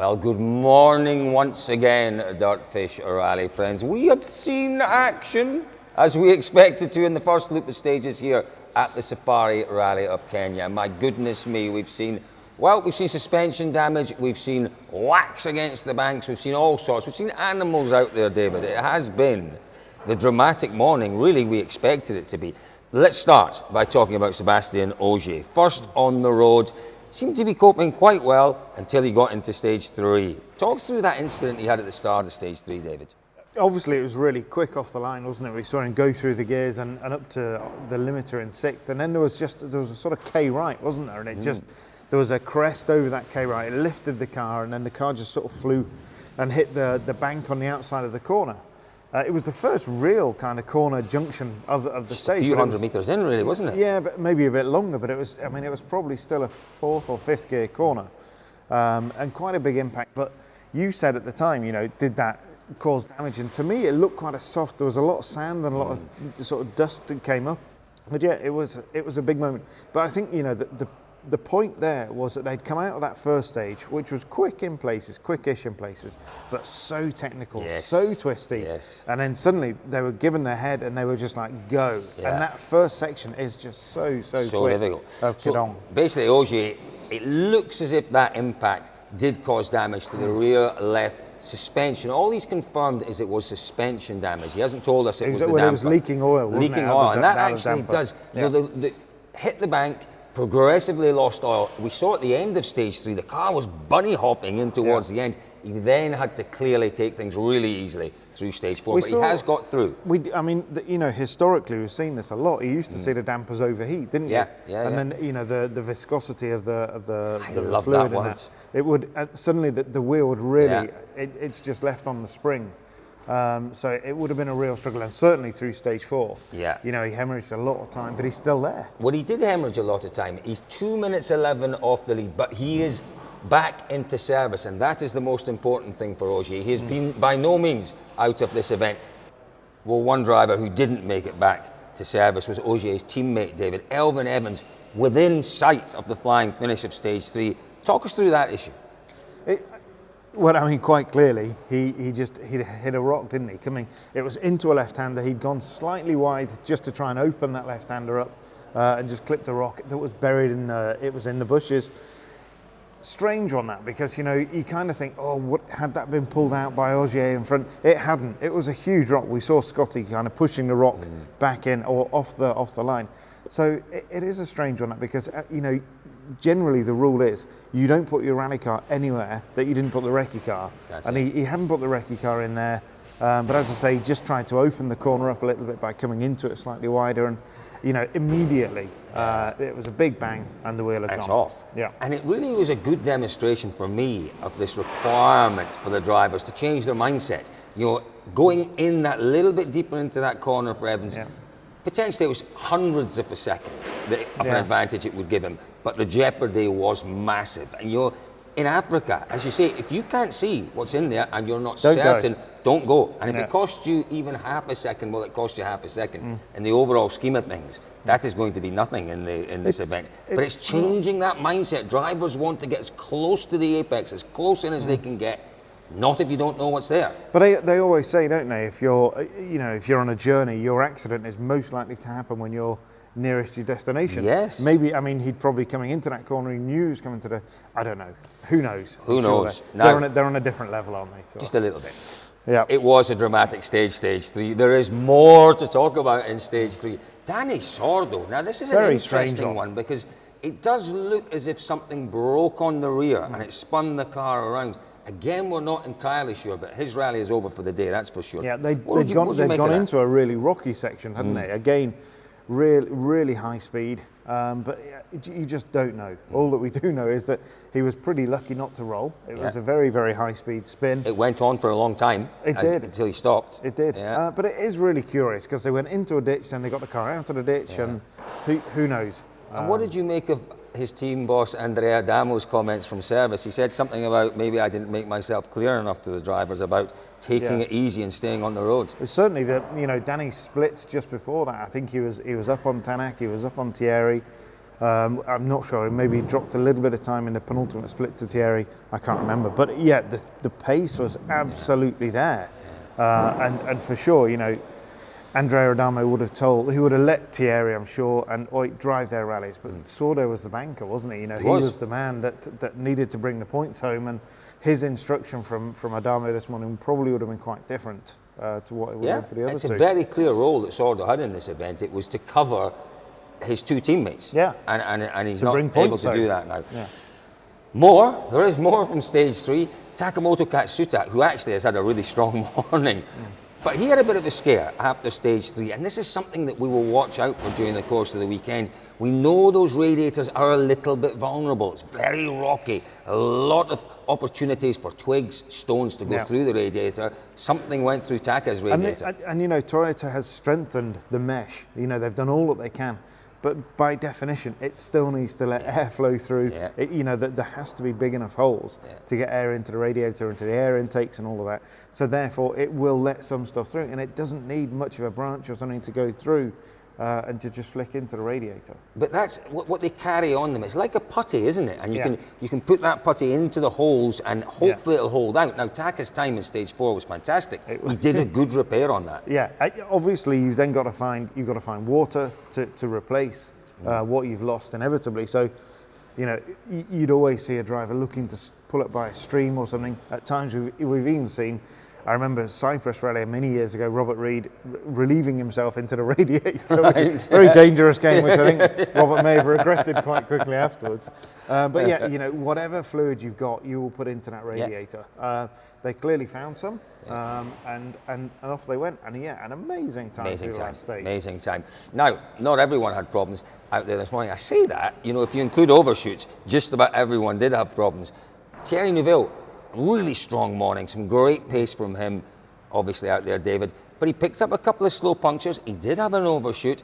Well, good morning once again, DirtFish Rally friends. We have seen action, as we expected to in the first loop of stages here at the Safari Rally of Kenya. My goodness me, we've seen suspension damage, we've seen whacks against the banks, we've seen all sorts. We've seen animals out there, David. It has been the dramatic morning, really, we expected it to be. Let's start by talking about Sébastien Ogier. First on the road, seemed to be coping quite well until he got into stage 3. Talk through that incident he had at the start of stage 3, David. Obviously it was really quick off the line, wasn't it? We saw him go through the gears and up to the limiter in 6th, and then there was a sort of K right, wasn't there? And it there was a crest over that K right, it lifted the car, and then the car just sort of flew and hit the bank on the outside of the corner. It was the first real kind of corner junction of the stage. A few hundred meters in, really, wasn't it? Yeah, but maybe a bit longer, but it was probably still a 4th or 5th gear corner, and quite a big impact. But you said at the time, did that cause damage? And to me, it looked quite a soft. There was a lot of sand and a lot of sort of dust that came up. But yeah, it was a big moment. But I think the point there was that they'd come out of that first stage, which was quickish in places, but so technical, so twisty. Yes. And then suddenly they were given their head and they were just like, go. Yeah. And that first section is just so quick. Difficult. So basically, Ogier, it looks as if that impact did cause damage to the rear left suspension. All he's confirmed is it was suspension damage. He hasn't told us it was the damper. It was leaking oil, Leaking oil, and that actually does. Yeah. Hit the bank, progressively lost oil. We saw at the end of stage 3, the car was bunny hopping in towards the end. He then had to clearly take things really easily through stage 4, but he has got through. Historically we've seen this a lot. You used to see the dampers overheat, didn't you? And then the viscosity of the love fluid that in that, it would suddenly the wheel would really it's just left on the spring. So it would have been a real struggle, and certainly through stage 4. Yeah. He hemorrhaged a lot of time, but he's still there. Well, he did hemorrhage a lot of time. He's 2 minutes 11 off the lead, but he is back into service, and that is the most important thing for Ogier. He has been by no means out of this event. Well, one driver who didn't make it back to service was Ogier's teammate, David. Elfyn Evans, within sight of the flying finish of stage 3. Talk us through that issue. Quite clearly, he hit a rock, didn't he? It was into a left-hander. He'd gone slightly wide just to try and open that left-hander up, and just clipped a rock that was buried in the bushes. Strange on that, because you kind of think, what had that been pulled out by Ogier in front? It hadn't. It was a huge rock. We saw Scotty kind of pushing the rock back in or off the line. So it is a strange one, because generally the rule is you don't put your rally car anywhere that you didn't put the recce car. He hadn't put the recce car in there, but as I say, just tried to open the corner up a little bit by coming into it slightly wider, and immediately it was a big bang and the wheel had gone off. Yeah. And it really was a good demonstration for me of this requirement for the drivers to change their mindset. Going in that little bit deeper into that corner for Evans. Yeah. Potentially it was hundreds of a second of an advantage it would give him, but the jeopardy was massive. And in Africa, as you say, if you can't see what's in there and you're not certain, don't go. And if it costs you even half a second, well, it costs you half a second. In the overall scheme of things, that is going to be nothing in this event. But it's changing that mindset. Drivers want to get as close to the apex, as close in as they can get. Not if you don't know what's there. But they always say, don't they, if you're on a journey, your accident is most likely to happen when you're nearest your destination. Yes. Maybe, he'd probably coming into that corner, he knew he was coming to I don't know. Who knows? Who knows? They're on a different level, aren't they? Just a little bit. Yeah. It was a dramatic stage 3. There is more to talk about in stage 3. Danny Sordo. Now, this is an interesting one, because it does look as if something broke on the rear and it spun the car around. Again, we're not entirely sure, but his rally is over for the day, that's for sure. Yeah, they'd gone into a really rocky section, hadn't they? Again, really high speed, but you just don't know. All that we do know is that he was pretty lucky not to roll. It was a very, very high speed spin. It went on for a long time. It did. Until he stopped. It did. Yeah. But it is really curious, because they went into a ditch, then they got the car out of the ditch, and who knows? And what did you make of his team boss Andrea Adamo's comments from service? He said something about, maybe I didn't make myself clear enough to the drivers about taking it easy and staying on the road. It's certainly that Danny splits just before that. I think he was up on Tanak, he was up on Thierry, I'm not sure, maybe he dropped a little bit of time in the penultimate split to Thierry, I can't remember. But yeah, the pace was absolutely there. And for sure, you know, Andrea Adamo would have let Thierry, I'm sure, and Oit drive their rallies, but Sordo was the banker, wasn't he? You know, he was the man that needed to bring the points home, and his instruction from Adamo this morning probably would have been quite different to what it would have been for the other two. It's a very clear role that Sordo had in this event. It was to cover his two teammates. Yeah. And he's not able to do that now. Yeah. There is more from stage 3. Takamoto Katsuta, who actually has had a really strong morning. But he had a bit of a scare after stage 3, and this is something that we will watch out for during the course of the weekend. We know those radiators are a little bit vulnerable. It's very rocky. A lot of opportunities for twigs, stones to go through the radiator. Something went through Taka's radiator. And you know, Toyota has strengthened the mesh. You know, they've done all that they can. But by definition, it still needs to let air flow through. You know, that there has to be big enough holes to get air into the radiator, into the air intakes and all of that. So therefore, it will let some stuff through, and it doesn't need much of a branch or something to go through and to just flick into the radiator. But that's what they carry on them. It's like a putty, isn't it? And you can put that putty into the holes, and hopefully it'll hold out. Now, Taka's time in stage 4 was fantastic. He did a good repair on that. Yeah, obviously you've then got to find water to replace what you've lost inevitably. So, you know, you'd always see a driver looking to pull it by a stream or something. At times we've even seen. I remember Cyprus Rally many years ago, Robert Reed relieving himself into the radiator. Very dangerous game, which I think Robert may have regretted quite quickly afterwards. But yeah, you know, whatever fluid you've got, you will put into that radiator. They clearly found some, and off they went. And yeah, an amazing time through the last stage. Amazing time. Now, not everyone had problems out there this morning. I say that, you know, if you include overshoots, just about everyone did have problems. Thierry Neuville, really strong morning, some great pace from him, obviously out there, David. But he picked up a couple of slow punctures. He did have an overshoot.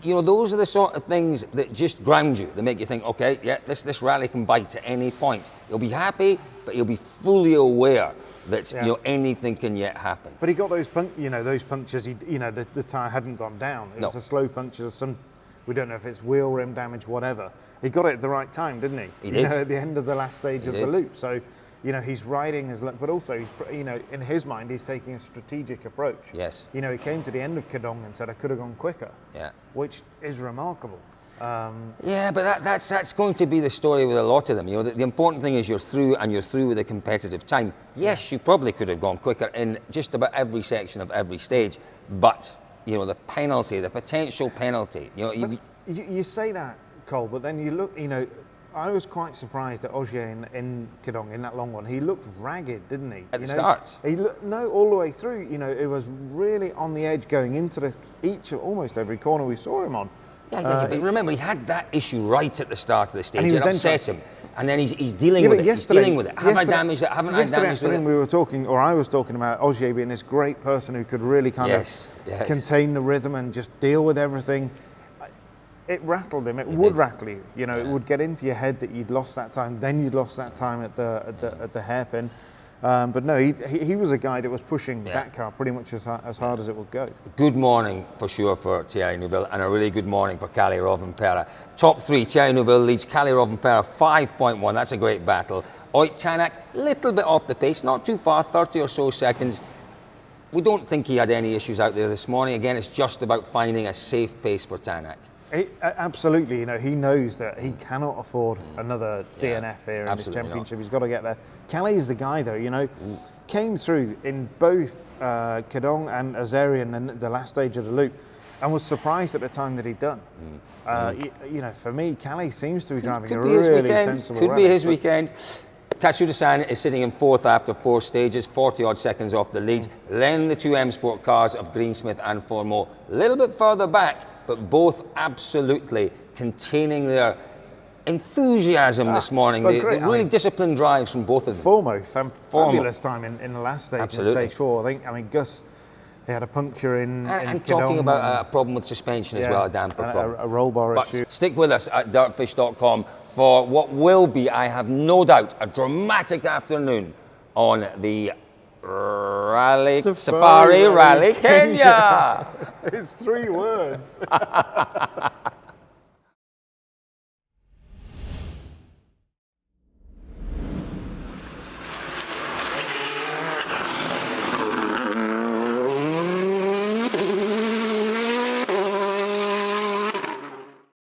You know, those are the sort of things that just ground you. They make you think, okay, yeah, this rally can bite at any point. You'll be happy, but you'll be fully aware that you know, anything can yet happen. But he got those punctures. You know, the tyre hadn't gone down. It was a slow puncture. We don't know if it's wheel rim damage, whatever. He got it at the right time, didn't he? He did. You know, at the end of the last stage of the loop. So, you know, he's riding his luck, but also he's, you know, in his mind, he's taking a strategic approach. Yes. You know, he came to the end of Kedong and said, I could have gone quicker. Yeah. Which is remarkable. Yeah, but that's going to be the story with a lot of them. You know, the important thing is you're through, and you're through with a competitive time. Yes, you probably could have gone quicker in just about every section of every stage, but you know, the penalty, the potential penalty. You know, you say that, Cole, but then you look. You know, I was quite surprised at Ogier in Kedong in that long one. He looked ragged, didn't he? At the start? No, all the way through. You know, it was really on the edge going into almost every corner we saw him on. Yeah, but remember, he had that issue right at the start of the stage. It upset him. And then he's dealing with it. He's dealing with it. Have I damaged it? Haven't I damaged it? We were talking, or I was talking about Ogier being this great person who could really kind of contain the rhythm and just deal with everything. It rattled him. It would rattle you. You know, it would get into your head that you'd lost that time. Then you'd lost that time at the hairpin. But no, he was a guy that was pushing that car pretty much as hard as it would go. Good morning for sure for Thierry Neuville, and a really good morning for Kalle Rovanperä. Top 3, Thierry Neuville leads Kalle Rovanperä 5.1. That's a great battle. Oit Tanak, little bit off the pace, not too far, 30 or so seconds. We don't think he had any issues out there this morning. Again, it's just about finding a safe pace for Tanak. Absolutely, you know, he knows that he cannot afford another DNF here in this championship. Not. He's got to get there. Kalle is the guy, though, you know, came through in both Kedong and Azerian in the last stage of the loop, and was surprised at the time that he'd done. You know, for me, Kalle seems to be driving a really sensible rally. Could be his weekend. Katsuda-san is sitting in 4th after 4 stages, 40-odd seconds off the lead. Then the 2 M Sport cars of Greensmith and Formeau, a little bit further back, but both absolutely containing their enthusiasm this morning. The really disciplined drives from both of them. Formeau, fabulous time in the last stage, in stage 4. I mean, Gus, he had a puncture in and talking about a problem with suspension as well, a damper problem. A roll bar issue. Stick with us at DirtFish.com for what will be, I have no doubt, a dramatic afternoon on the Safari Rally Kenya. It's 3 words.